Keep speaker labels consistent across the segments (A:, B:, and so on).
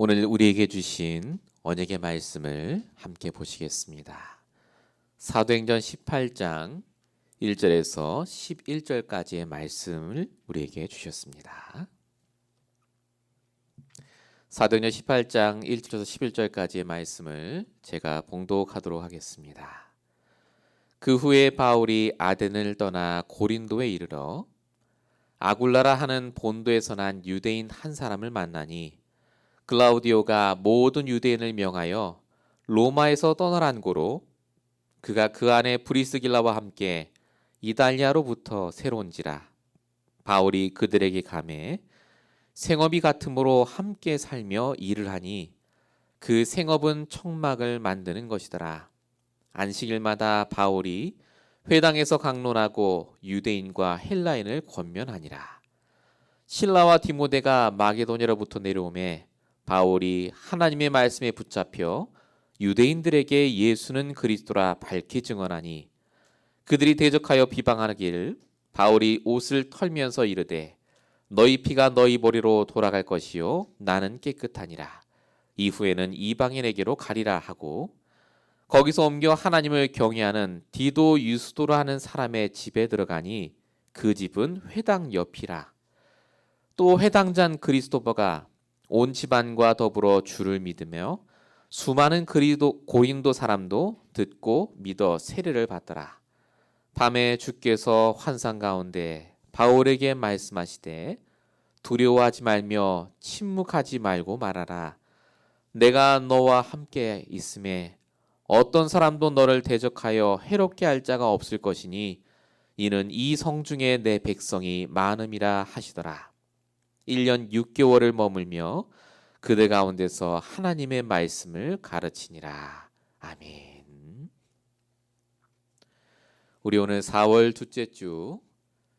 A: 오늘 우리에게 주신 언약의 말씀을 함께 보시겠습니다. 사도행전 18장 1절에서 11절까지의 말씀을 우리에게 주셨습니다. 사도행전 18장 1절에서 11절까지의 말씀을 제가 봉독하도록 하겠습니다. 그 후에 바울이 아덴을 떠나 고린도에 이르러 아굴라라 하는 본도에서 난 유대인 한 사람을 만나니 글라우디오가 모든 유대인을 명하여 로마에서 떠나란 고로 그가 그 안에 브리스길라와 함께 이달리아로부터 새로운지라. 바울이 그들에게 감해 생업이 같으므로 함께 살며 일을 하니 그 생업은 청막을 만드는 것이더라. 안식일마다 바울이 회당에서 강론하고 유대인과 헬라인을 권면하니라. 실라와 디모데가 마게도냐로부터 내려오매 바울이 하나님의 말씀에 붙잡혀 유대인들에게 예수는 그리스도라 밝히 증언하니 그들이 대적하여 비방하길 바울이 옷을 털면서 이르되 너희 피가 너희 머리로 돌아갈 것이요 나는 깨끗하니라. 이후에는 이방인에게로 가리라 하고 거기서 옮겨 하나님을 경외하는 디도 유스도라 하는 사람의 집에 들어가니 그 집은 회당 옆이라. 또 회당장 그리스도버가 온 집안과 더불어 주를 믿으며 수많은 고린도 사람도 듣고 믿어 세례를 받더라. 밤에 주께서 환상 가운데 바울에게 말씀하시되 두려워하지 말며 침묵하지 말고 말하라. 내가 너와 함께 있음에 어떤 사람도 너를 대적하여 해롭게 할 자가 없을 것이니 이는 이 성중에 내 백성이 많음이라 하시더라. 1년 6개월을 머물며 그들 가운데서 하나님의 말씀을 가르치니라. 아멘. 우리 오늘 4월 둘째 주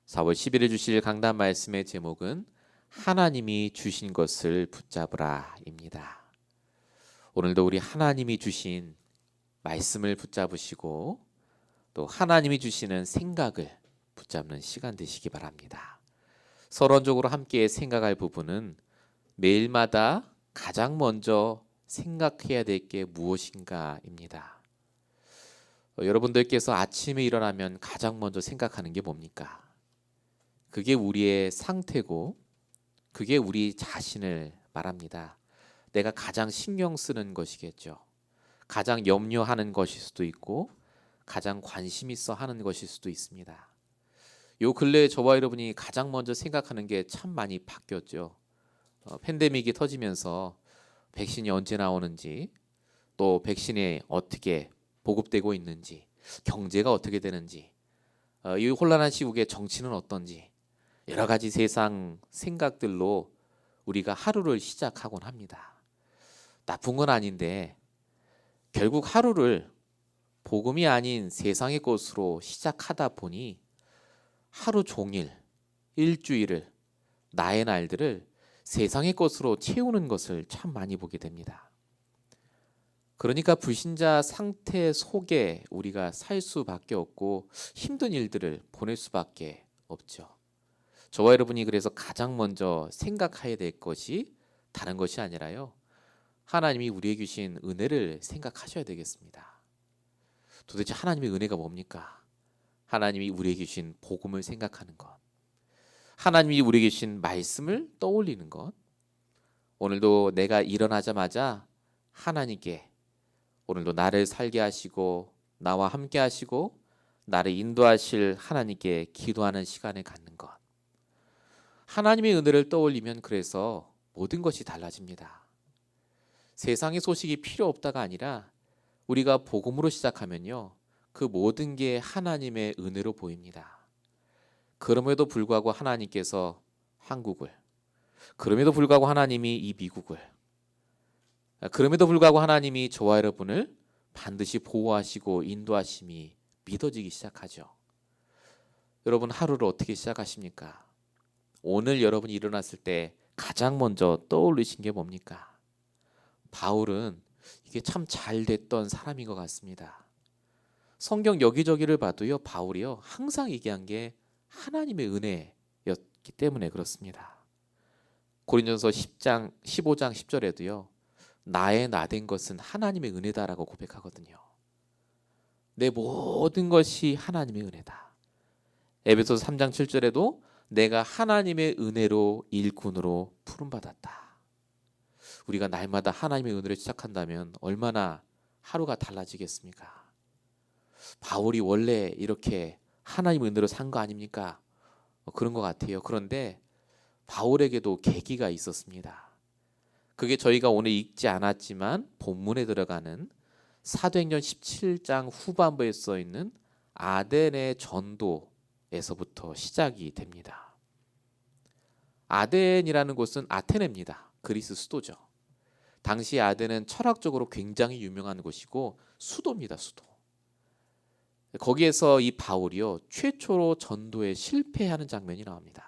A: 4월 10일에 주실 강단 말씀의 제목은 하나님이 주신 것을 붙잡으라 입니다. 오늘도 우리 하나님이 주신 말씀을 붙잡으시고 또 하나님이 주시는 생각을 붙잡는 시간 되시기 바랍니다. 서론적으로 함께 생각할 부분은 매일마다 가장 먼저 생각해야 될 게 무엇인가입니다. 여러분들께서 아침에 일어나면 가장 먼저 생각하는 게 뭡니까? 그게 우리의 상태고 그게 우리 자신을 말합니다. 내가 가장 신경 쓰는 것이겠죠. 가장 염려하는 것일 수도 있고 가장 관심 있어 하는 것일 수도 있습니다. 요 근래에 저와 여러분이 가장 먼저 생각하는 게 참 많이 바뀌었죠. 팬데믹이 터지면서 백신이 언제 나오는지, 또 백신이 어떻게 보급되고 있는지, 경제가 어떻게 되는지, 이 혼란한 시국에 정치는 어떤지 여러 가지 세상 생각들로 우리가 하루를 시작하곤 합니다. 나쁜 건 아닌데 결국 하루를 복음이 아닌 세상의 것으로 시작하다 보니 하루 종일, 일주일을, 나의 날들을 세상의 것으로 채우는 것을 참 많이 보게 됩니다. 그러니까 불신자 상태 속에 우리가 살 수밖에 없고 힘든 일들을 보낼 수밖에 없죠. 저와 여러분이 그래서 가장 먼저 생각해야 될 것이 다른 것이 아니라요, 하나님이 우리에게 주신 은혜를 생각하셔야 되겠습니다. 도대체 하나님의 은혜가 뭡니까? 하나님이 우리에게 주신 복음을 생각하는 것, 하나님이 우리에게 주신 말씀을 떠올리는 것. 오늘도 내가 일어나자마자 하나님께 오늘도 나를 살게 하시고 나와 함께 하시고 나를 인도하실 하나님께 기도하는 시간을 갖는 것. 하나님의 은혜를 떠올리면 그래서 모든 것이 달라집니다. 세상의 소식이 필요 없다가 아니라 우리가 복음으로 시작하면요, 그 모든 게 하나님의 은혜로 보입니다. 그럼에도 불구하고 하나님께서 한국을, 그럼에도 불구하고 하나님이 이 미국을, 그럼에도 불구하고 하나님이 저와 여러분을 반드시 보호하시고 인도하심이 믿어지기 시작하죠. 여러분 하루를 어떻게 시작하십니까? 오늘 여러분이 일어났을 때 가장 먼저 떠올리신 게 뭡니까? 바울은 이게 참 잘 됐던 사람인 것 같습니다. 성경 여기저기를 봐도요, 바울이요 항상 얘기한 게 하나님의 은혜였기 때문에 그렇습니다. 고린도전서 10장 15장 10절에도요. 나의 나된 것은 하나님의 은혜다라고 고백하거든요. 내 모든 것이 하나님의 은혜다. 에베소서 3장 7절에도 내가 하나님의 은혜로 일꾼으로 부름받았다. 우리가 날마다 하나님의 은혜를 시작한다면 얼마나 하루가 달라지겠습니까? 바울이 원래 이렇게 하나님의 은혜로 산 거 아닙니까? 그런 것 같아요. 그런데 바울에게도 계기가 있었습니다. 그게 저희가 오늘 읽지 않았지만 본문에 들어가는 사도행전 17장 후반부에 써 있는 아덴의 전도에서부터 시작이 됩니다. 아덴이라는 곳은 아테네입니다. 그리스 수도죠. 당시 아덴은 철학적으로 굉장히 유명한 곳이고 수도입니다. 수도. 거기에서 이 바울이요 최초로 전도에 실패하는 장면이 나옵니다.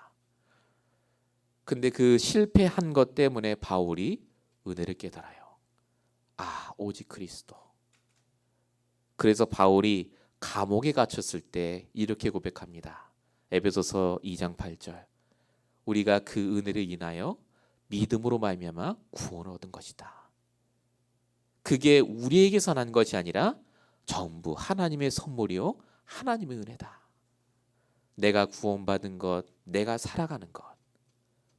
A: 근데 그 실패한 것 때문에 바울이 은혜를 깨달아요. 아, 오직 그리스도. 그래서 바울이 감옥에 갇혔을 때 이렇게 고백합니다. 에베소서 2장 8절. 우리가 그 은혜를 인하여 믿음으로 말미암아 구원을 얻은 것이다. 그게 우리에게서 난 것이 아니라 전부 하나님의 선물이요 하나님의 은혜다. 내가 구원받은 것, 내가 살아가는 것,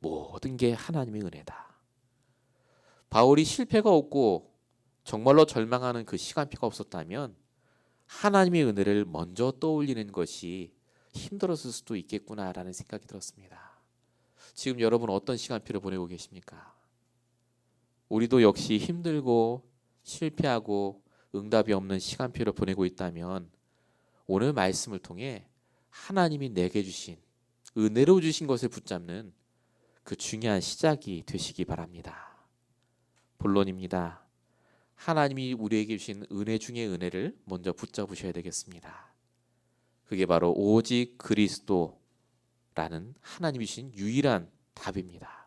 A: 모든 게 하나님의 은혜다. 바울이 실패가 없고 정말로 절망하는 그 시간표가 없었다면 하나님의 은혜를 먼저 떠올리는 것이 힘들었을 수도 있겠구나라는 생각이 들었습니다. 지금 여러분 어떤 시간표를 보내고 계십니까? 우리도 역시 힘들고 실패하고 응답이 없는 시간표를 보내고 있다면 오늘 말씀을 통해 하나님이 내게 주신 은혜로 주신 것을 붙잡는 그 중요한 시작이 되시기 바랍니다. 본론입니다. 하나님이 우리에게 주신 은혜 중에 은혜를 먼저 붙잡으셔야 되겠습니다. 그게 바로 오직 그리스도라는 하나님이 주신 유일한 답입니다.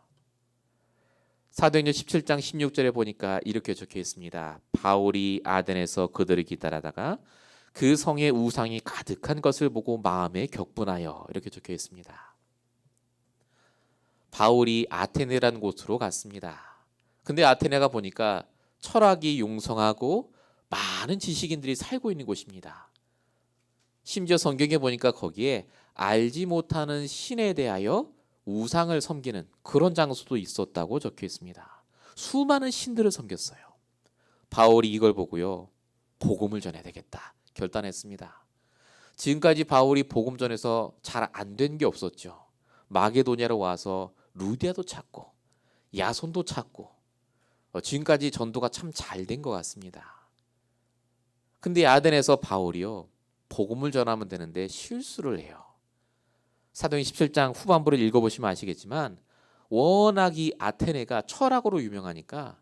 A: 사도행전 17장 16절에 보니까 이렇게 적혀 있습니다. 바울이 아덴에서 그들을 기다리다가 그 성에 우상이 가득한 것을 보고 마음에 격분하여 이렇게 적혀 있습니다. 바울이 아테네라는 곳으로 갔습니다. 근데 아테네가 보니까 철학이 용성하고 많은 지식인들이 살고 있는 곳입니다. 심지어 성경에 보니까 거기에 알지 못하는 신에 대하여 우상을 섬기는 그런 장소도 있었다고 적혀 있습니다. 수많은 신들을 섬겼어요. 바울이 이걸 보고요. 복음을 전해야 되겠다 결단했습니다. 지금까지 바울이 복음 전해서 잘 안 된 게 없었죠. 마게도냐로 와서 루디아도 찾고 야손도 찾고 지금까지 전도가 참 잘 된 것 같습니다. 근데 아덴에서 바울이요. 복음을 전하면 되는데 실수를 해요. 사도행전 17장 후반부를 읽어보시면 아시겠지만 워낙 이 아테네가 철학으로 유명하니까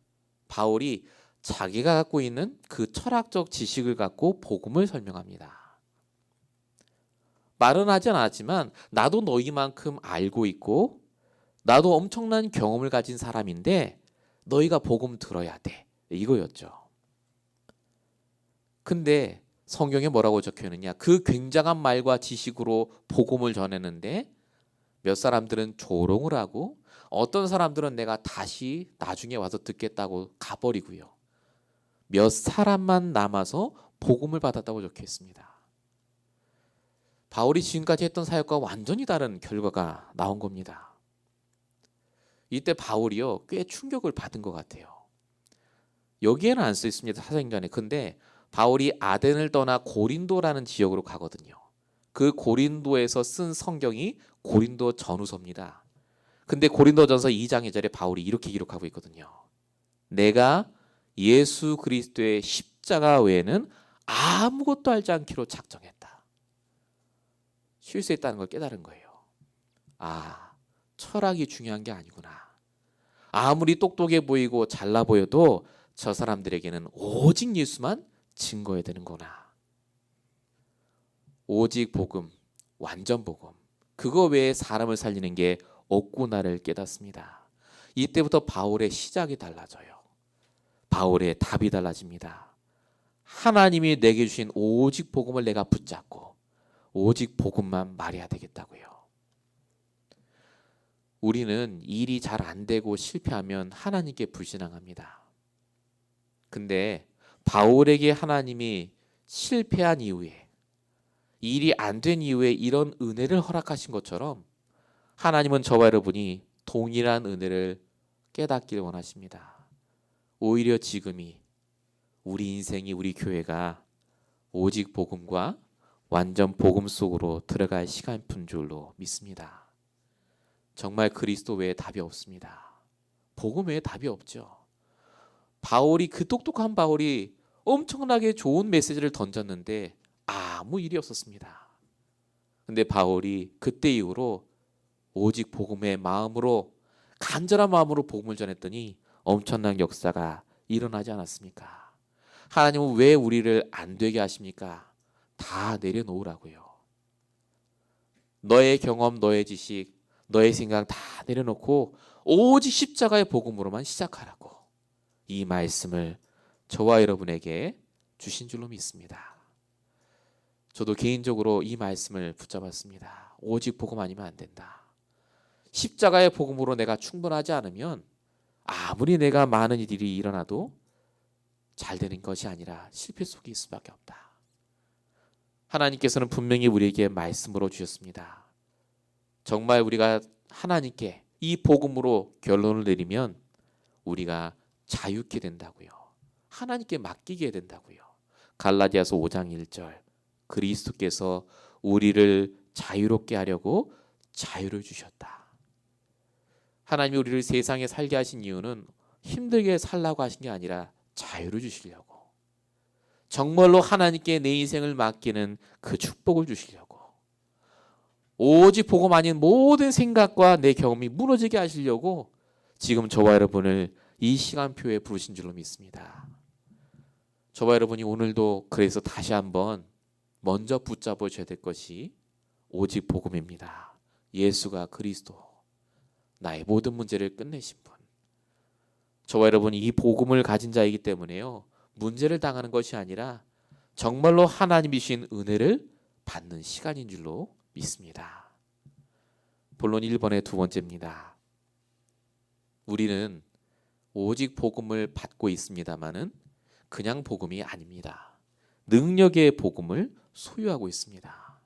A: 바울이 자기가 갖고 있는 그 철학적 지식을 갖고 복음을 설명합니다. 말은 하지 않았지만 나도 너희만큼 알고 있고 나도 엄청난 경험을 가진 사람인데 너희가 복음 들어야 돼. 이거였죠. 근데 성경에 뭐라고 적혀 있느냐? 그 굉장한 말과 지식으로 복음을 전했는데 몇 사람들은 조롱을 하고 어떤 사람들은 내가 다시 나중에 와서 듣겠다고 가버리고요. 몇 사람만 남아서 복음을 받았다고 적혀 있습니다. 바울이 지금까지 했던 사역과 완전히 다른 결과가 나온 겁니다. 이때 바울이요 꽤 충격을 받은 것 같아요. 여기에는 안 써 있습니다. 사도행전에. 근데 바울이 아덴을 떠나 고린도라는 지역으로 가거든요. 그 고린도에서 쓴 성경이 고린도 전후서입니다. 근데 고린도전서 2장 2절에 바울이 이렇게 기록하고 있거든요. 내가 예수 그리스도의 십자가 외에는 아무것도 알지 않기로 작정했다. 실수했다는 걸 깨달은 거예요. 아, 철학이 중요한 게 아니구나. 아무리 똑똑해 보이고 잘나 보여도 저 사람들에게는 오직 예수만 증거해야 되는구나. 오직 복음, 완전 복음. 그거 외에 사람을 살리는 게 없구나를 깨닫습니다. 이때부터 바울의 시작이 달라져요. 바울의 답이 달라집니다. 하나님이 내게 주신 오직 복음을 내가 붙잡고 오직 복음만 말해야 되겠다고요. 우리는 일이 잘 안 되고 실패하면 하나님께 불신앙합니다. 근데 바울에게 하나님이 실패한 이후에, 일이 안 된 이후에 이런 은혜를 허락하신 것처럼 하나님은 저와 여러분이 동일한 은혜를 깨닫기를 원하십니다. 오히려 지금이 우리 인생이, 우리 교회가 오직 복음과 완전 복음 속으로 들어갈 시간인 줄로 믿습니다. 정말 그리스도 외에 답이 없습니다. 복음 외에 답이 없죠. 바울이, 그 똑똑한 바울이 엄청나게 좋은 메시지를 던졌는데 아무 일이 없었습니다. 근데 바울이 그때 이후로 오직 복음의 마음으로, 간절한 마음으로 복음을 전했더니 엄청난 역사가 일어나지 않았습니까? 하나님은 왜 우리를 안 되게 하십니까? 다 내려놓으라고요. 너의 경험, 너의 지식, 너의 생각 다 내려놓고 오직 십자가의 복음으로만 시작하라고 이 말씀을 저와 여러분에게 주신 줄로 믿습니다. 저도 개인적으로 이 말씀을 붙잡았습니다. 오직 복음 아니면 안 된다. 십자가의 복음으로 내가 충분하지 않으면 아무리 내가 많은 일이 일어나도 잘 되는 것이 아니라 실패 속에 있을 수밖에 없다. 하나님께서는 분명히 우리에게 말씀으로 주셨습니다. 정말 우리가 하나님께 이 복음으로 결론을 내리면 우리가 자유케 된다고요. 하나님께 맡기게 된다고요. 갈라디아서 5장 1절, 그리스도께서 우리를 자유롭게 하려고 자유를 주셨다. 하나님이 우리를 세상에 살게 하신 이유는 힘들게 살라고 하신 게 아니라 자유를 주시려고, 정말로 하나님께 내 인생을 맡기는 그 축복을 주시려고, 오직 복음 아닌 모든 생각과 내 경험이 무너지게 하시려고 지금 저와 여러분을 이 시간표에 부르신 줄로 믿습니다. 저와 여러분이 오늘도 그래서 다시 한번 먼저 붙잡으셔야 될 것이 오직 복음입니다. 예수가 그리스도, 나의 모든 문제를 끝내신 분. 저와 여러분이 이 복음을 가진 자이기 때문에요, 문제를 당하는 것이 아니라 정말로 하나님이 주신 은혜를 받는 시간인 줄로 믿습니다. 본론 1번의 두 번째입니다. 우리는 오직 복음을 받고 있습니다마는 그냥 복음이 아닙니다. 능력의 복음을 소유하고 있습니다.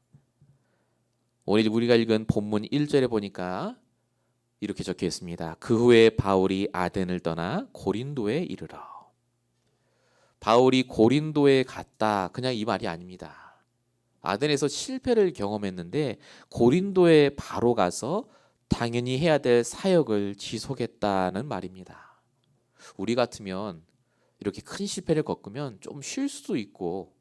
A: 오늘 우리가 읽은 본문 1절에 보니까 이렇게 적혀 있습니다. 그 후에 바울이 아덴을 떠나 고린도에 이르러. 바울이 고린도에 갔다, 그냥 이 말이 아닙니다. 아덴에서 실패를 경험했는데 고린도에 바로 가서 당연히 해야 될 사역을 지속했다는 말입니다. 우리 같으면 이렇게 큰 실패를 겪으면 좀 쉴 수도 있고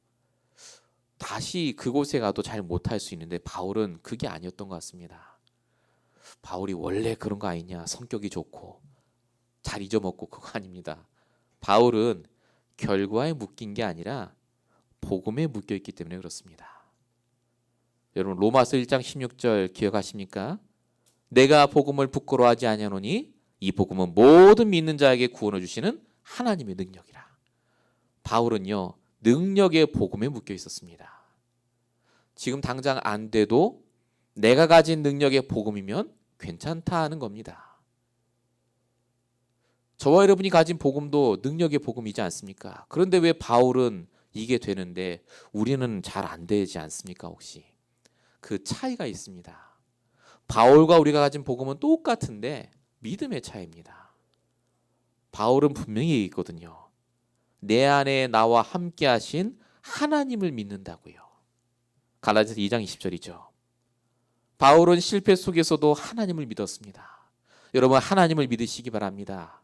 A: 다시 그곳에 가도 잘 못할 수 있는데 바울은 그게 아니었던 것 같습니다. 바울이 원래 그런 거 아니냐, 성격이 좋고 잘 잊어먹고, 그거 아닙니다. 바울은 결과에 묶인 게 아니라 복음에 묶여 있기 때문에 그렇습니다. 여러분 로마서 1장 16절 기억하십니까? 내가 복음을 부끄러워하지 아니하노니 이 복음은 모든 믿는 자에게 구원을 주시는 하나님의 능력이라. 바울은요, 능력의 복음에 묶여 있었습니다. 지금 당장 안 돼도 내가 가진 능력의 복음이면 괜찮다 하는 겁니다. 저와 여러분이 가진 복음도 능력의 복음이지 않습니까? 그런데 왜 바울은 이게 되는데 우리는 잘 안 되지 않습니까? 혹시 그 차이가 있습니다. 바울과 우리가 가진 복음은 똑같은데 믿음의 차이입니다. 바울은 분명히 얘기했거든요. 내 안에 나와 함께 하신 하나님을 믿는다고요. 갈라디아서 2장 20절이죠. 바울은 실패 속에서도 하나님을 믿었습니다. 여러분 하나님을 믿으시기 바랍니다.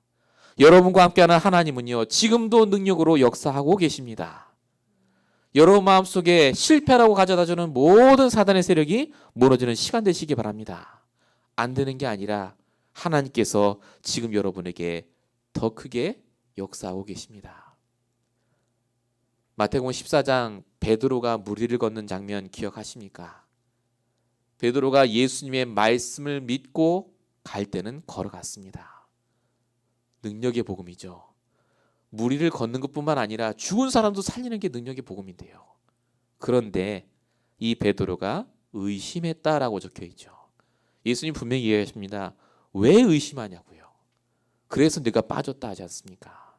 A: 여러분과 함께하는 하나님은요, 지금도 능력으로 역사하고 계십니다. 여러분 마음속에 실패라고 가져다주는 모든 사단의 세력이 무너지는 시간 되시기 바랍니다. 안 되는 게 아니라 하나님께서 지금 여러분에게 더 크게 역사하고 계십니다. 마태복음 14장 베드로가 무리를 걷는 장면 기억하십니까? 베드로가 예수님의 말씀을 믿고 갈 때는 걸어갔습니다. 능력의 복음이죠. 무리를 걷는 것뿐만 아니라 죽은 사람도 살리는 게 능력의 복음인데요. 그런데 이 베드로가 의심했다라고 적혀 있죠. 예수님 분명히 얘기하십니다. 왜 의심하냐고요. 그래서 내가 빠졌다 하지 않습니까?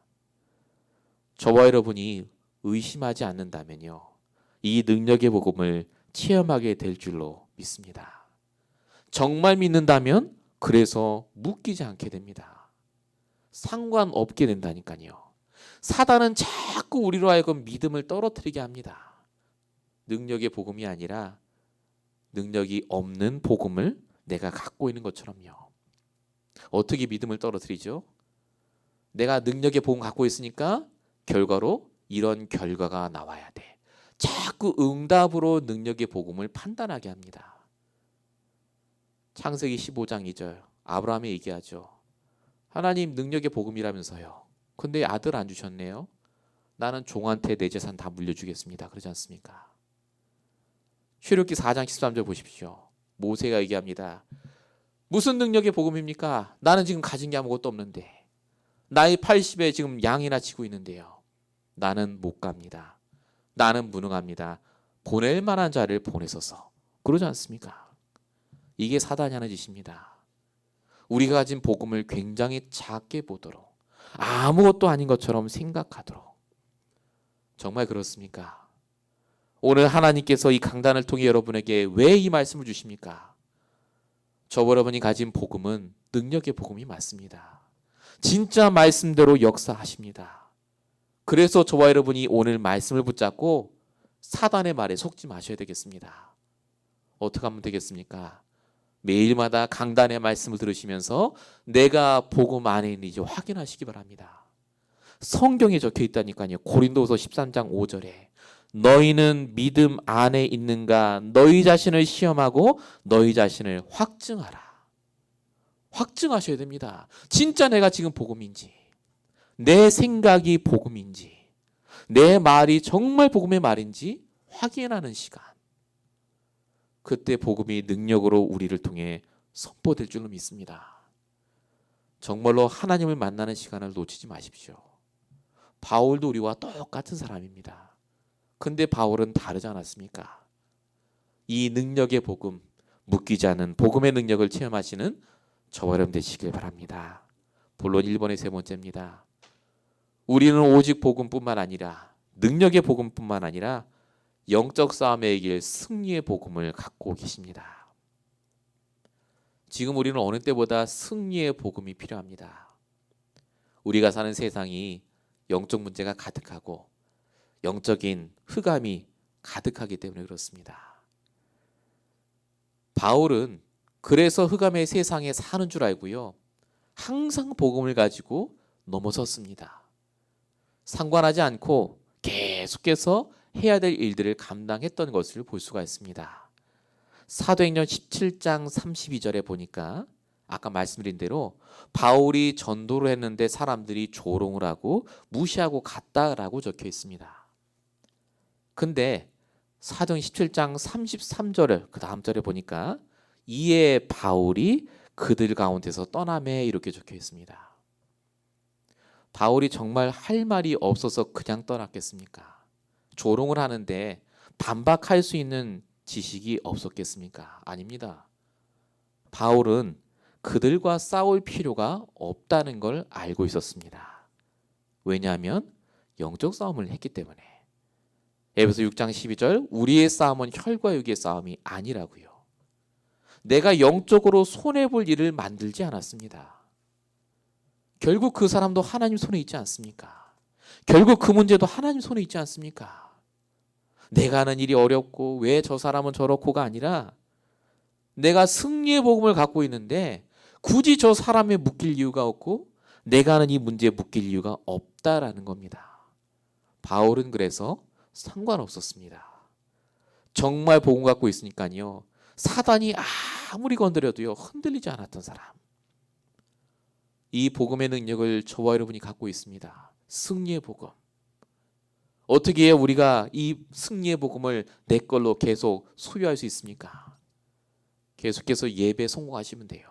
A: 저와 여러분이 의심하지 않는다면요, 이 능력의 복음을 체험하게 될 줄로 믿습니다. 정말 믿는다면 그래서 묶이지 않게 됩니다. 상관없게 된다니까요. 사단은 자꾸 우리로 하여금 믿음을 떨어뜨리게 합니다. 능력의 복음이 아니라 능력이 없는 복음을 내가 갖고 있는 것처럼요. 어떻게 믿음을 떨어뜨리죠? 내가 능력의 복음 갖고 있으니까 결과로 이런 결과가 나와야 돼. 자꾸 응답으로 능력의 복음을 판단하게 합니다. 창세기 15장 2절 아브라함이 얘기하죠. 하나님 능력의 복음이라면서요. 근데 아들 안 주셨네요. 나는 종한테 내 재산 다 물려주겠습니다. 그러지 않습니까? 출애굽기 4장 13절 보십시오. 모세가 얘기합니다. 무슨 능력의 복음입니까? 나는 지금 가진 게 아무것도 없는데 나이 80에 지금 양이나 치고 있는데요. 나는 못 갑니다. 나는 무능합니다. 보낼 만한 자를 보내소서. 그러지 않습니까? 이게 사단이 하는 짓입니다. 우리가 가진 복음을 굉장히 작게 보도록, 아무것도 아닌 것처럼 생각하도록. 정말 그렇습니까? 오늘 하나님께서 이 강단을 통해 여러분에게 왜 이 말씀을 주십니까? 저와 여러분이 가진 복음은 능력의 복음이 맞습니다. 진짜 말씀대로 역사하십니다. 그래서 저와 여러분이 오늘 말씀을 붙잡고 사단의 말에 속지 마셔야 되겠습니다. 어떻게 하면 되겠습니까? 매일마다 강단의 말씀을 들으시면서 내가 복음 안에 있는지 확인하시기 바랍니다. 성경에 적혀 있다니까요. 고린도후서 13장 5절에 너희는 믿음 안에 있는가 너희 자신을 시험하고 너희 자신을 확증하라. 확증하셔야 됩니다. 진짜 내가 지금 복음인지, 내 생각이 복음인지, 내 말이 정말 복음의 말인지 확인하는 시간. 그때 복음이 능력으로 우리를 통해 선포될 줄로 믿습니다. 정말로 하나님을 만나는 시간을 놓치지 마십시오. 바울도 우리와 똑같은 사람입니다. 근데 바울은 다르지 않았습니까? 이 능력의 복음, 묶이지 않은 복음의 능력을 체험하시는 저와 여러분 되시길 바랍니다. 본론 1번의 세 번째입니다. 우리는 오직 복음뿐만 아니라 능력의 복음뿐만 아니라 영적 싸움에 이길 승리의 복음을 갖고 계십니다. 지금 우리는 어느 때보다 승리의 복음이 필요합니다. 우리가 사는 세상이 영적 문제가 가득하고 영적인 흑암이 가득하기 때문에 그렇습니다. 바울은 그래서 흑암의 세상에 사는 줄 알고요, 항상 복음을 가지고 넘어섰습니다. 상관하지 않고 계속해서 해야 될 일들을 감당했던 것을 볼 수가 있습니다. 사도행전 17장 32절에 보니까 아까 말씀드린 대로 바울이 전도를 했는데 사람들이 조롱을 하고 무시하고 갔다라고 적혀 있습니다. 근데 사도행 17장 33절을 그 다음 절에 보니까 이에 바울이 그들 가운데서 떠나매 이렇게 적혀 있습니다. 바울이 정말 할 말이 없어서 그냥 떠났겠습니까? 조롱을 하는데 반박할 수 있는 지식이 없었겠습니까? 아닙니다. 바울은 그들과 싸울 필요가 없다는 걸 알고 있었습니다. 왜냐하면 영적 싸움을 했기 때문에. 에베소 6장 12절 우리의 싸움은 혈과 육의 싸움이 아니라고요. 내가 영적으로 손해볼 일을 만들지 않았습니다. 결국 그 사람도 하나님 손에 있지 않습니까? 결국 그 문제도 하나님 손에 있지 않습니까? 내가 하는 일이 어렵고 왜 저 사람은 저렇고가 아니라 내가 승리의 복음을 갖고 있는데 굳이 저 사람에 묶일 이유가 없고 내가 하는 이 문제에 묶일 이유가 없다라는 겁니다. 바울은 그래서 상관없었습니다. 정말 복음 갖고 있으니까요, 사단이 아무리 건드려도요 흔들리지 않았던 사람. 이 복음의 능력을 저와 여러분이 갖고 있습니다. 승리의 복음. 어떻게 해야 우리가 이 승리의 복음을 내 걸로 계속 소유할 수 있습니까? 계속해서 예배에 성공하시면 돼요.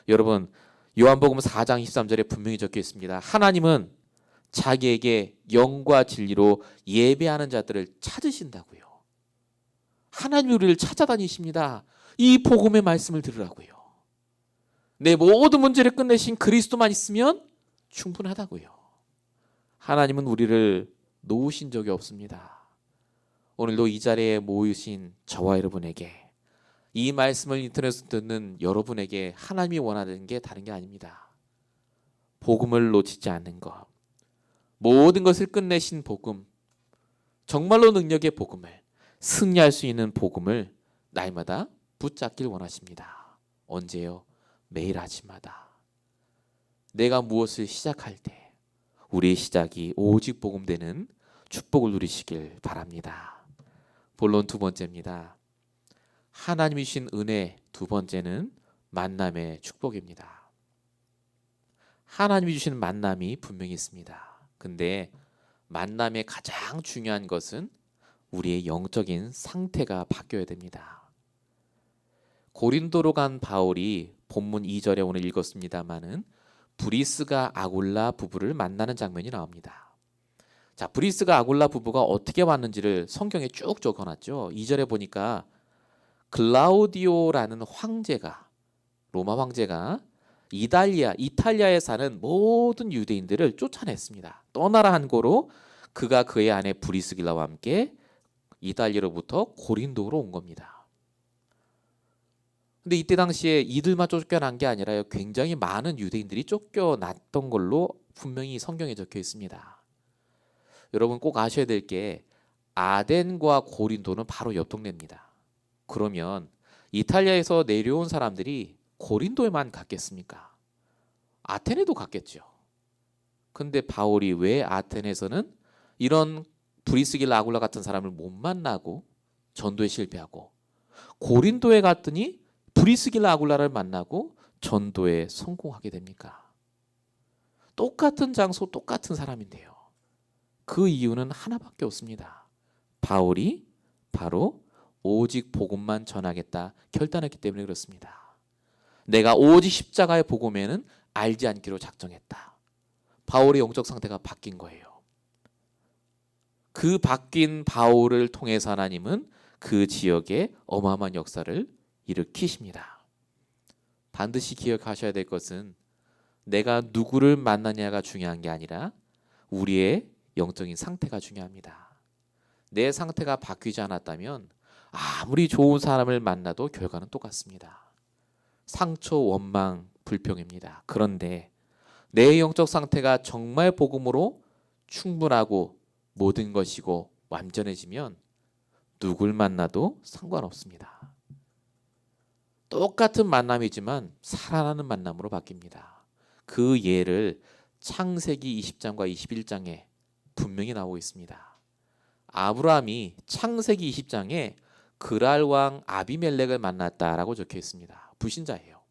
A: 여러분, 요한복음 4장 23절에 분명히 적혀 있습니다. 하나님은 자기에게 영과 진리로 예배하는 자들을 찾으신다고요. 하나님 우리를 찾아다니십니다. 이 복음의 말씀을 들으라고요. 내 모든 문제를 끝내신 그리스도만 있으면 충분하다고요. 하나님은 우리를 놓으신 적이 없습니다. 오늘도 이 자리에 모이신 저와 여러분에게, 이 말씀을 인터넷에서 듣는 여러분에게 하나님이 원하는 게 다른 게 아닙니다. 복음을 놓치지 않는 것, 모든 것을 끝내신 복음, 정말로 능력의 복음을, 승리할 수 있는 복음을 날마다 붙잡길 원하십니다. 언제요? 매일 아침마다. 내가 무엇을 시작할 때 우리의 시작이 오직 복음 되는 축복을 누리시길 바랍니다. 본론 두 번째입니다. 하나님이 주신 은혜, 두 번째는 만남의 축복입니다. 하나님이 주시는 만남이 분명히 있습니다. 근데 만남의 가장 중요한 것은 우리의 영적인 상태가 바뀌어야 됩니다. 고린도로 간 바울이 본문 2절에 오늘 읽었습니다마는 브리스가 아굴라 부부를 만나는 장면이 나옵니다. 자, 브리스가 아굴라 부부가 어떻게 왔는지를 성경에 쭉 적어놨죠. 2절에 보니까 글라우디오라는 황제가, 로마 황제가 이탈리아에 사는 모든 유대인들을 쫓아냈습니다. 떠나라 한 고로 그가 그의 아내 브리스길라와 함께 이탈리아로부터 고린도로 온 겁니다. 근데 이때 당시에 이들만 쫓겨난 게 아니라 굉장히 많은 유대인들이 쫓겨났던 걸로 분명히 성경에 적혀 있습니다. 여러분 꼭 아셔야 될 게 아덴과 고린도는 바로 옆 동네입니다. 그러면 이탈리아에서 내려온 사람들이 고린도에만 갔겠습니까? 아테네도 갔겠죠. 근데 바울이 왜 아테네에서는 이런 브리스길라 아굴라 같은 사람을 못 만나고 전도에 실패하고, 고린도에 갔더니 브리스길라 아굴라를 만나고 전도에 성공하게 됩니까? 똑같은 장소, 똑같은 사람인데요. 그 이유는 하나밖에 없습니다. 바울이 바로 오직 복음만 전하겠다 결단했기 때문에 그렇습니다. 내가 오직 십자가의 복음에는 알지 않기로 작정했다. 바울의 영적 상태가 바뀐 거예요. 그 바뀐 바울을 통해서 하나님은 그 지역에 어마어마한 역사를 일으키십니다. 반드시 기억하셔야 될 것은 내가 누구를 만나냐가 중요한 게 아니라 우리의 영적인 상태가 중요합니다. 내 상태가 바뀌지 않았다면 아무리 좋은 사람을 만나도 결과는 똑같습니다. 상처, 원망, 불평입니다. 그런데 내 영적 상태가 정말 복음으로 충분하고 모든 것이고 완전해지면 누굴 만나도 상관없습니다. 똑같은 만남이지만 살아나는 만남으로 바뀝니다. 그 예를 창세기 20장과 21장에 분명히 나오고 있습니다. 아브라함이 창세기 20장에 그랄 왕 아비멜렉을 만났다라고 적혀 있습니다. 불신자예요.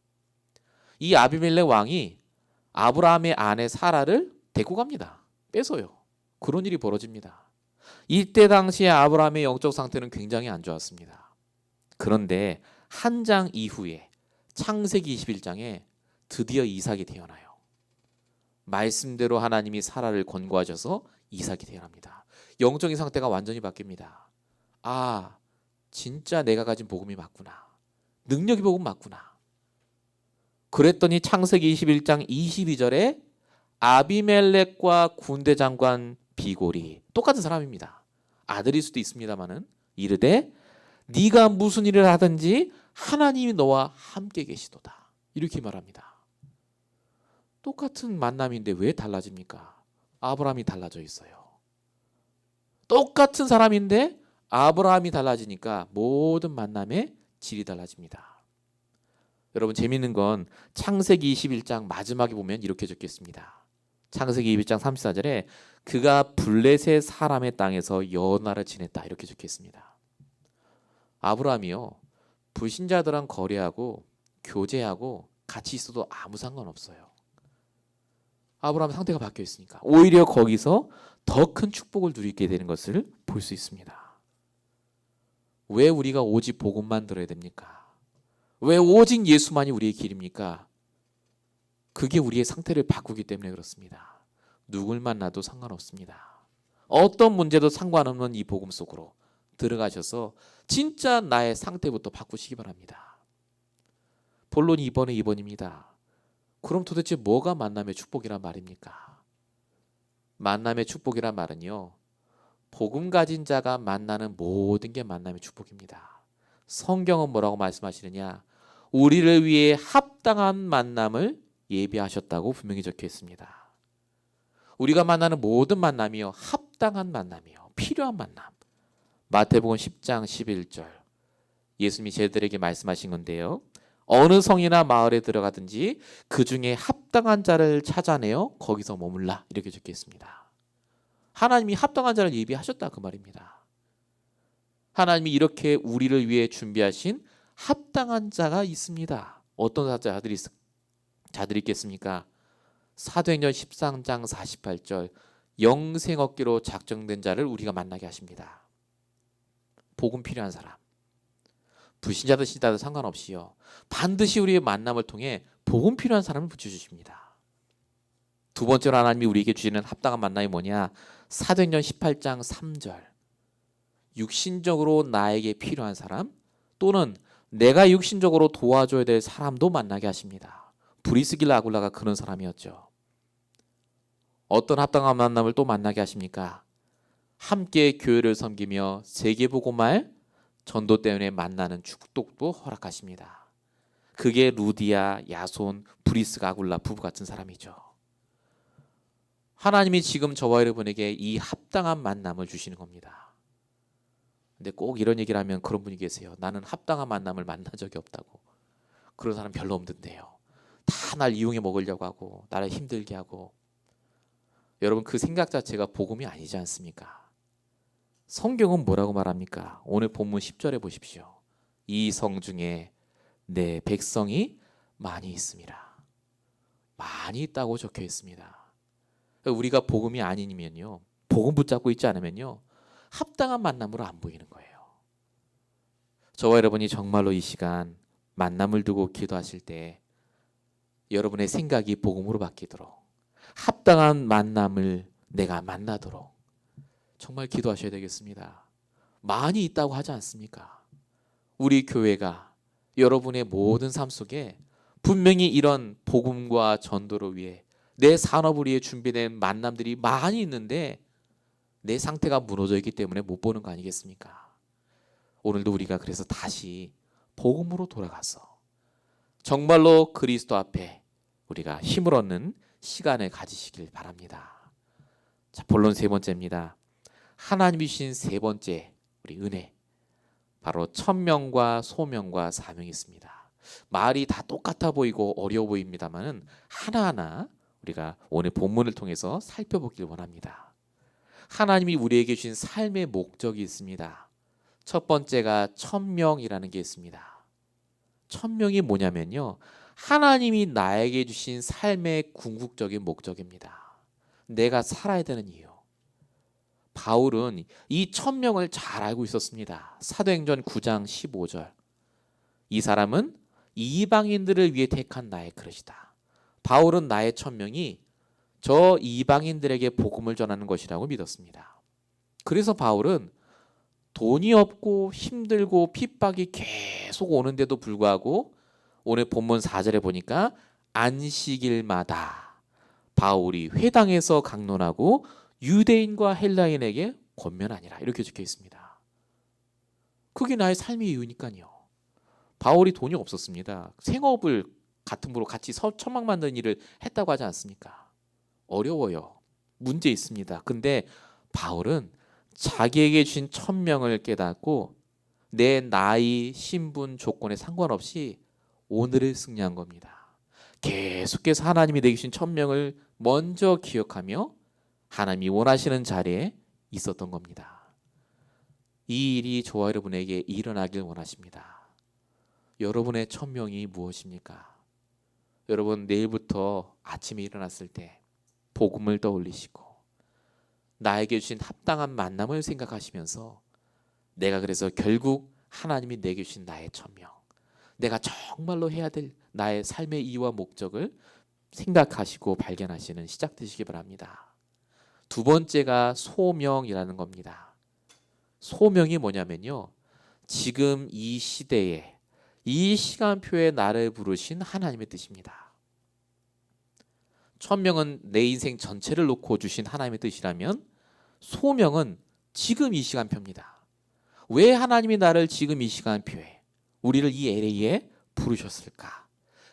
A: 이 아비멜렉 왕이 아브라함의 아내 사라를 데리고 갑니다. 뺏어요. 그런 일이 벌어집니다. 이때 당시에 아브라함의 영적 상태는 굉장히 안 좋았습니다. 그런데 한 장 이후에 창세기 21장에 드디어 이삭이 태어나요. 말씀대로 하나님이 사라를 권고하셔서 이삭이 태어납니다. 영적인 상태가 완전히 바뀝니다. 아, 진짜 내가 가진 복음이 맞구나. 능력이 복음 맞구나. 그랬더니 창세기 21장 22절에 아비멜렉과 군대 장관 비골이 똑같은 사람입니다. 아들일 수도 있습니다만은 이르되 네가 무슨 일을 하든지 하나님이 너와 함께 계시도다. 이렇게 말합니다. 똑같은 만남인데 왜 달라집니까? 아브라함이 달라져 있어요. 똑같은 사람인데 아브라함이 달라지니까 모든 만남의 질이 달라집니다. 여러분 재밌는 건 창세기 21장 마지막에 보면 이렇게 적혀 있습니다. 창세기 21장 34절에 그가 블레셋 사람의 땅에서 여나를 지냈다 이렇게 적혀 있습니다. 아브라함이요, 불신자들랑 거래하고 교제하고 같이 있어도 아무 상관없어요. 아브라함 상태가 바뀌어 있으니까 오히려 거기서 더 큰 축복을 누리게 되는 것을 볼 수 있습니다. 왜 우리가 오직 복음만 들어야 됩니까? 왜 오직 예수만이 우리의 길입니까? 그게 우리의 상태를 바꾸기 때문에 그렇습니다. 누굴 만나도 상관없습니다. 어떤 문제도 상관없는 이 복음 속으로 들어가셔서 진짜 나의 상태부터 바꾸시기 바랍니다. 본론이 이번에 2번입니다. 그럼 도대체 뭐가 만남의 축복이란 말입니까? 만남의 축복이란 말은요, 복음 가진 자가 만나는 모든 게 만남의 축복입니다. 성경은 뭐라고 말씀하시느냐? 우리를 위해 합당한 만남을 예비하셨다고 분명히 적혀 있습니다. 우리가 만나는 모든 만남이요, 합당한 만남이요, 필요한 만남. 마태복음 10장 11절 예수님이 제자들에게 말씀하신 건데요, 어느 성이나 마을에 들어가든지 그 중에 합당한 자를 찾아내어 거기서 머물라, 이렇게 적혀 있습니다. 하나님이 합당한 자를 예비하셨다, 그 말입니다. 하나님이 이렇게 우리를 위해 준비하신 합당한 자가 있습니다. 어떤 자들이 있겠습니까? 사도행전 13장 48절 영생 얻기로 작정된 자를 우리가 만나게 하십니다. 복음 필요한 사람, 불신자든 신자든 상관없이요, 반드시 우리의 만남을 통해 복음 필요한 사람을 붙여주십니다. 두 번째로 하나님이 우리에게 주시는 합당한 만남이 뭐냐? 사도행전 18장 3절 육신적으로 나에게 필요한 사람 또는 내가 육신적으로 도와줘야 될 사람도 만나게 하십니다. 브리스길라 아굴라가 그런 사람이었죠. 어떤 합당한 만남을 또 만나게 하십니까? 함께 교회를 섬기며 세계복음할 전도 때문에 만나는 축복도 허락하십니다. 그게 루디아, 야손, 브리스가 아굴라 부부 같은 사람이죠. 하나님이 지금 저와 여러분에게 이 합당한 만남을 주시는 겁니다. 근데 꼭 이런 얘기를 하면 그런 분이 계세요. 나는 합당한 만남을 만난 적이 없다고. 그런 사람 별로 없는데요. 다 날 이용해 먹으려고 하고 나를 힘들게 하고. 여러분, 그 생각 자체가 복음이 아니지 않습니까? 성경은 뭐라고 말합니까? 오늘 본문 10절에 보십시오. 이 성 중에 내 백성이 많이 있습니다. 많이 있다고 적혀 있습니다. 우리가 복음이 아니면요, 복음 붙잡고 있지 않으면요, 합당한 만남으로 안 보이는 거예요. 저와 여러분이 정말로 이 시간 만남을 두고 기도하실 때 여러분의 생각이 복음으로 바뀌도록, 합당한 만남을 내가 만나도록 정말 기도하셔야 되겠습니다. 많이 있다고 하지 않습니까? 우리 교회가 여러분의 모든 삶 속에 분명히 이런 복음과 전도를 위해 내 산업을 위해 준비된 만남들이 많이 있는데 내 상태가 무너져 있기 때문에 못 보는 거 아니겠습니까? 오늘도 우리가 그래서 다시 복음으로 돌아가서 정말로 그리스도 앞에 우리가 힘을 얻는 시간을 가지시길 바랍니다. 자, 본론 세 번째입니다. 하나님이 주신 세 번째 우리 은혜, 바로 천명과 소명과 사명이 있습니다. 말이 다 똑같아 보이고 어려워 보입니다만은 하나하나 우리가 오늘 본문을 통해서 살펴보길 원합니다. 하나님이 우리에게 주신 삶의 목적이 있습니다. 첫 번째가 천명이라는 게 있습니다. 천명이 뭐냐면요, 하나님이 나에게 주신 삶의 궁극적인 목적입니다. 내가 살아야 되는 이유. 바울은 이 천명을 잘 알고 있었습니다. 사도행전 9장 15절 이 사람은 이방인들을 위해 택한 나의 그릇이다. 바울은 나의 천명이 저 이방인들에게 복음을 전하는 것이라고 믿었습니다. 그래서 바울은 돈이 없고 힘들고 핍박이 계속 오는데도 불구하고 오늘 본문 4절에 보니까 안식일마다 바울이 회당에서 강론하고 유대인과 헬라인에게 권면하니라, 이렇게 적혀 있습니다. 그게 나의 삶의 이유니까요. 바울이 돈이 없었습니다. 생업을 같은 부로 같이 천막 만드는 일을 했다고 하지 않습니까? 어려워요. 문제 있습니다. 근데 바울은 자기에게 주신 천명을 깨닫고 내 나이, 신분, 조건에 상관없이 오늘을 승리한 겁니다. 계속해서 하나님이 내게 주신 천명을 먼저 기억하며 하나님이 원하시는 자리에 있었던 겁니다. 이 일이 저와 여러분에게 일어나길 원하십니다. 여러분의 천명이 무엇입니까? 여러분, 내일부터 아침에 일어났을 때 복음을 떠올리시고 나에게 주신 합당한 만남을 생각하시면서 내가 그래서 결국 하나님이 내게 주신 나의 천명, 내가 정말로 해야 될 나의 삶의 이유와 목적을 생각하시고 발견하시는 시작 되시기 바랍니다. 두 번째가 소명이라는 겁니다. 소명이 뭐냐면요, 지금 이 시대에 이 시간표에 나를 부르신 하나님의 뜻입니다. 천명은 내 인생 전체를 놓고 주신 하나님의 뜻이라면 소명은 지금 이 시간표입니다. 왜 하나님이 나를 지금 이 시간표에 우리를 이 LA에 부르셨을까?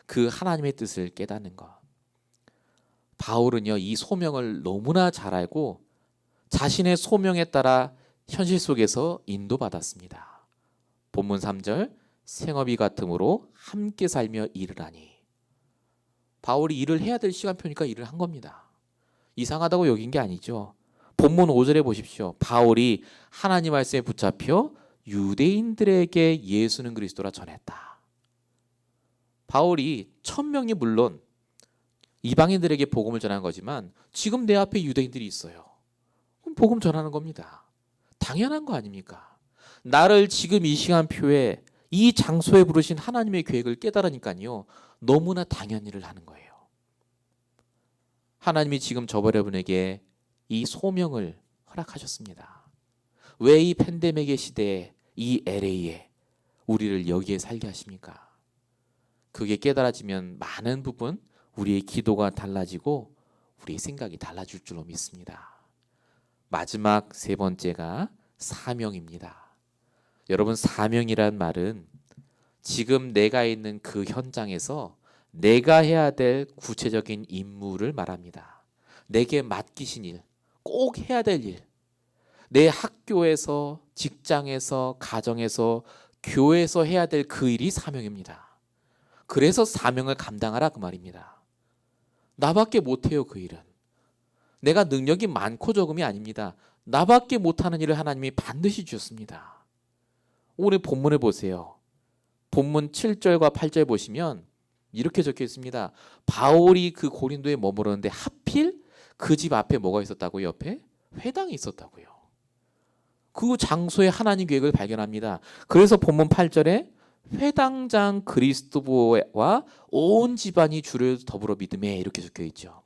A: 그 하나님의 뜻을 깨닫는 것. 바울은요, 이 소명을 너무나 잘 알고 자신의 소명에 따라 현실 속에서 인도받았습니다. 본문 3절, 생업이 같음으로 함께 살며 일을 하니. 바울이 일을 해야 될 시간표니까 일을 한 겁니다. 이상하다고 여긴 게 아니죠. 본문 5절에 보십시오. 바울이 하나님 말씀에 붙잡혀 유대인들에게 예수는 그리스도라 전했다. 바울이 천명이 물론 이방인들에게 복음을 전한 거지만 지금 내 앞에 유대인들이 있어요. 그럼 복음 전하는 겁니다. 당연한 거 아닙니까? 나를 지금 이 시간표에 이 장소에 부르신 하나님의 계획을 깨달으니까요. 너무나 당연한 일을 하는 거예요. 하나님이 지금 저와 여러분에게 이 소명을 허락하셨습니다. 왜 이 팬데믹의 시대에 이 LA에 우리를 여기에 살게 하십니까? 그게 깨달아지면 많은 부분 우리의 기도가 달라지고 우리의 생각이 달라질 줄로 믿습니다. 마지막 세 번째가 사명입니다. 여러분, 사명이란 말은 지금 내가 있는 그 현장에서 내가 해야 될 구체적인 임무를 말합니다. 내게 맡기신 일, 꼭 해야 될 일, 내 학교에서, 직장에서, 가정에서, 교회에서 해야 될 그 일이 사명입니다. 그래서 사명을 감당하라 그 말입니다. 나밖에 못해요 그 일은. 내가 능력이 많고 적음이 아닙니다. 나밖에 못하는 일을 하나님이 반드시 주셨습니다. 오늘 본문을 보세요. 본문 7절과 8절 보시면 이렇게 적혀 있습니다. 바울이 그 고린도에 머무르는데 하필 그 집 앞에 뭐가 있었다고요? 옆에 회당이 있었다고요. 그 장소에 하나님 계획을 발견합니다. 그래서 본문 8절에 회당장 그리스도와 온 집안이 주를 더불어 믿음에 이렇게 적혀 있죠.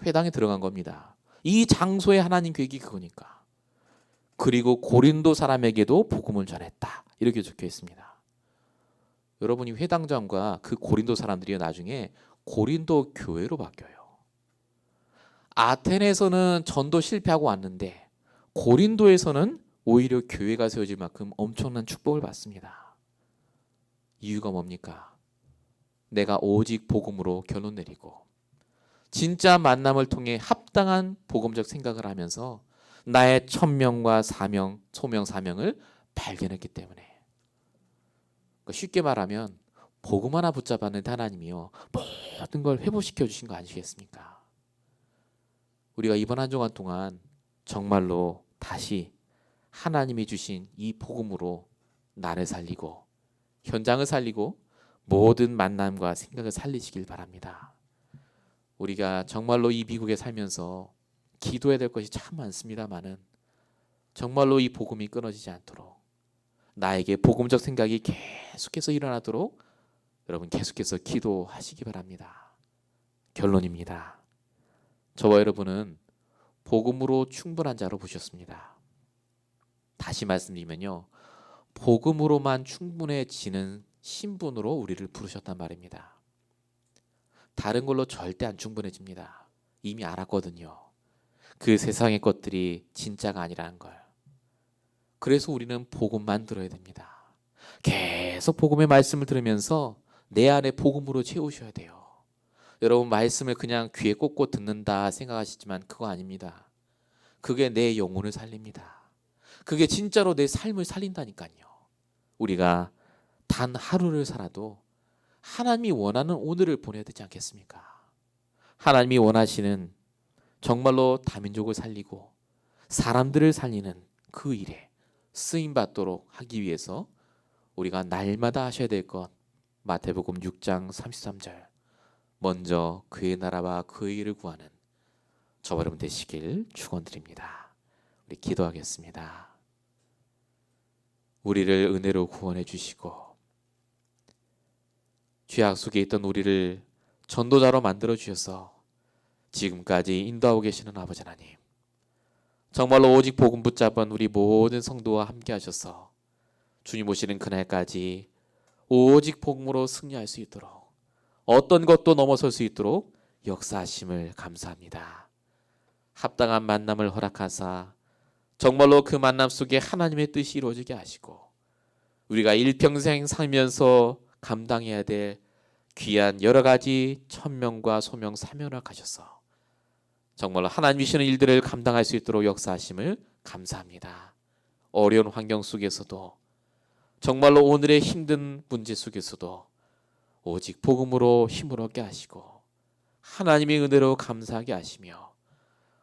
A: 회당에 들어간 겁니다. 이 장소에 하나님 계획이 그거니까. 그리고 고린도 사람에게도 복음을 전했다. 이렇게 적혀 있습니다. 여러분이 회당장과 그 고린도 사람들이 나중에 고린도 교회로 바뀌어요. 아테네에서는 전도 실패하고 왔는데 고린도에서는 오히려 교회가 세워질 만큼 엄청난 축복을 받습니다. 이유가 뭡니까? 내가 오직 복음으로 결론 내리고 진짜 만남을 통해 합당한 복음적 생각을 하면서 나의 천명과 사명, 소명, 사명을 발견했기 때문에. 그러니까 쉽게 말하면 복음 하나 붙잡았는데 하나님이요 모든 걸 회복시켜 주신 거 아니겠습니까? 우리가 이번 한 주간 동안 정말로 다시 하나님이 주신 이 복음으로 나를 살리고 현장을 살리고 모든 만남과 생각을 살리시길 바랍니다. 우리가 정말로 이 미국에 살면서 기도해야 될 것이 참 많습니다만은 정말로 이 복음이 끊어지지 않도록 나에게 복음적 생각이 계속해서 일어나도록 여러분 계속해서 기도하시기 바랍니다. 결론입니다. 저와 여러분은 복음으로 충분한 자로 보셨습니다. 다시 말씀드리면요. 복음으로만 충분해지는 신분으로 우리를 부르셨단 말입니다. 다른 걸로 절대 안 충분해집니다. 이미 알았거든요. 그 세상의 것들이 진짜가 아니라는 걸. 그래서 우리는 복음만 들어야 됩니다. 계속 복음의 말씀을 들으면서 내 안에 복음으로 채우셔야 돼요. 여러분 말씀을 그냥 귀에 꽂고 듣는다 생각하시지만 그거 아닙니다. 그게 내 영혼을 살립니다. 그게 진짜로 내 삶을 살린다니까요. 우리가 단 하루를 살아도 하나님이 원하는 오늘을 보내야 되지 않겠습니까? 하나님이 원하시는 정말로 다민족을 살리고 사람들을 살리는 그 일에 쓰임받도록 하기 위해서 우리가 날마다 하셔야 될 것 마태복음 6장 33절 먼저 그의 나라와 그의 일을 구하는 저와 여러분 되시길 축원드립니다. 우리 기도하겠습니다. 우리를 은혜로 구원해 주시고 죄악 속에 있던 우리를 전도자로 만들어 주셔서 지금까지 인도하고 계시는 아버지 하나님, 정말로 오직 복음 붙잡은 우리 모든 성도와 함께 하셔서 주님 오시는 그날까지 오직 복음으로 승리할 수 있도록 어떤 것도 넘어설 수 있도록 역사하심을 감사합니다. 합당한 만남을 허락하사 정말로 그 만남 속에 하나님의 뜻이 이루어지게 하시고 우리가 일평생 살면서 감당해야 될 귀한 여러 가지 천명과 소명 사명을 하셔서 정말로 하나님 주시는 일들을 감당할 수 있도록 역사하심을 감사합니다. 어려운 환경 속에서도 정말로 오늘의 힘든 문제 속에서도 오직 복음으로 힘을 얻게 하시고 하나님의 은혜로 감사하게 하시며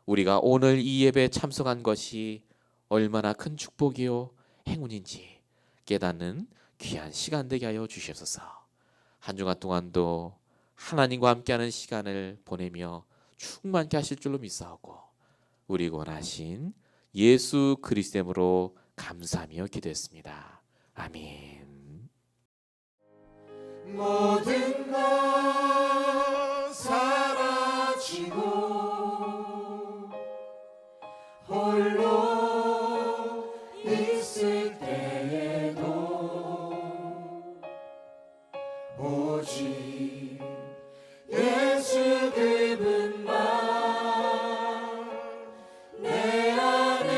A: 우리가 오늘 이 예배에 참석한 것이 얼마나 큰 축복이요 행운인지 깨닫는 귀한 시간 되게 하여 주시옵소서. 한 주간 동안도 하나님과 함께하는 시간을 보내며 충만케 하실 줄로 믿사오고 우리 원하신 예수 그리스도로 감사하며 기도했습니다. 아멘.
B: 모든 것 사라지고 홀로 있을 때에도 오직 예수 그분만 내 안에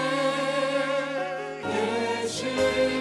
B: 계시니